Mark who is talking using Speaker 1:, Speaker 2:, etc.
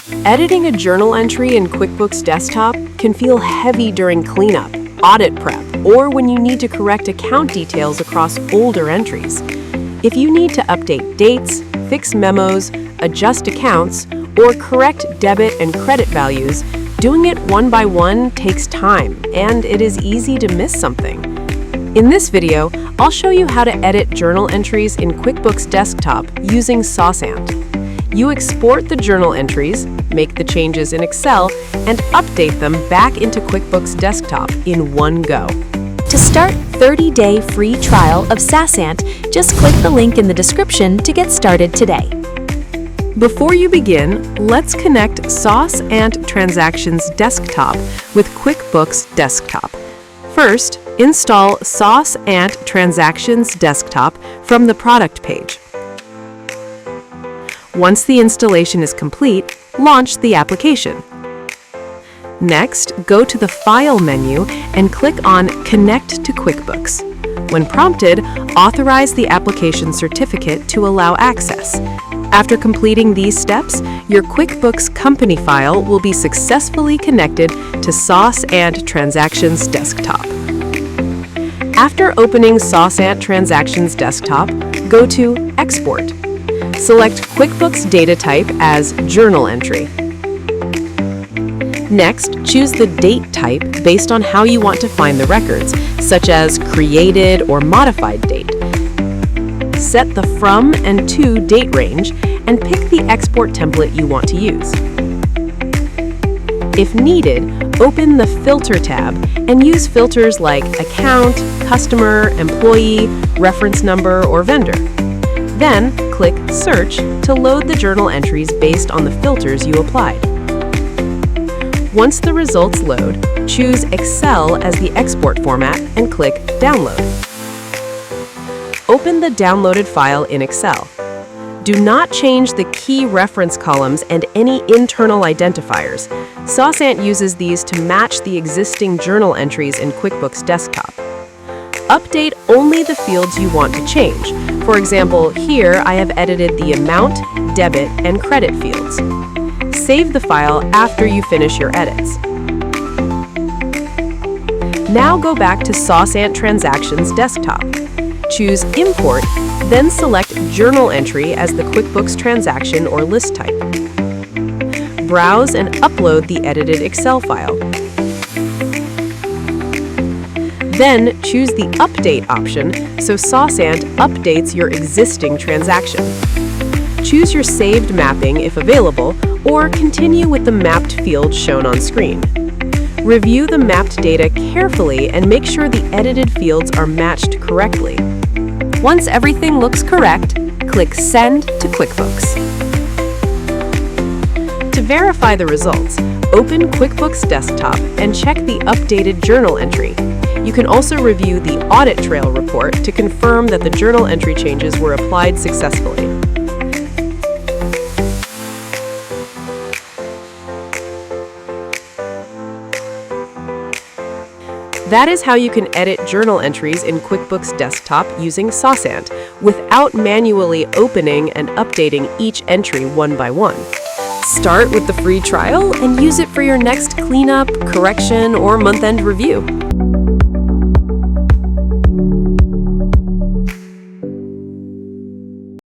Speaker 1: Editing a journal entry in QuickBooks Desktop can feel heavy during cleanup, audit prep, or when you need to correct account details across older entries. If you need to update dates, fix memos, adjust accounts, or correct debit and credit values, doing it one by one takes time, and it is easy to miss something. In this video, I'll show you how to edit journal entries in QuickBooks Desktop using SaasAnt. You export the journal entries, make the changes in Excel, and update them back into QuickBooks Desktop in one go.
Speaker 2: To start 30-day free trial of SaasAnt, just click the link in the description to get started today.
Speaker 1: Before you begin, let's connect SaasAnt Transactions Desktop with QuickBooks Desktop. First, install SaasAnt Transactions Desktop from the product page. Once the installation is complete, launch the application. Next, go to the File menu and click on Connect to QuickBooks. When prompted, authorize the application certificate to allow access. After completing these steps, your QuickBooks company file will be successfully connected to SaasAnt Transactions Desktop. After opening SaasAnt Transactions Desktop, go to Export. Select QuickBooks data type as Journal Entry. Next, choose the date type based on how you want to find the records, such as created or modified date. Set the from and to date range and pick the export template you want to use. If needed, open the Filter tab and use filters like Account, Customer, Employee, Reference Number, or Vendor. Then, click Search to load the journal entries based on the filters you applied. Once the results load, choose Excel as the export format and click Download. Open the downloaded file in Excel. Do not change the key reference columns and any internal identifiers. SaasAnt uses these to match the existing journal entries in QuickBooks Desktop. Update only the fields you want to change. For example, here I have edited the amount, debit, and credit fields. Save the file after you finish your edits. Now go back to SaasAnt Transactions Desktop. Choose Import, then select Journal Entry as the QuickBooks transaction or list type. Browse and upload the edited Excel file. Then choose the Update option so SaasAnt updates your existing transaction. Choose your saved mapping if available, or continue with the mapped field shown on screen. Review the mapped data carefully and make sure the edited fields are matched correctly. Once everything looks correct, click Send to QuickBooks. To verify the results, open QuickBooks Desktop and check the updated journal entry. You can also review the Audit Trail report to confirm that the journal entry changes were applied successfully. That is how you can edit journal entries in QuickBooks Desktop using SaasAnt without manually opening and updating each entry one by one. Start with the free trial and use it for your next cleanup, correction, or month-end review.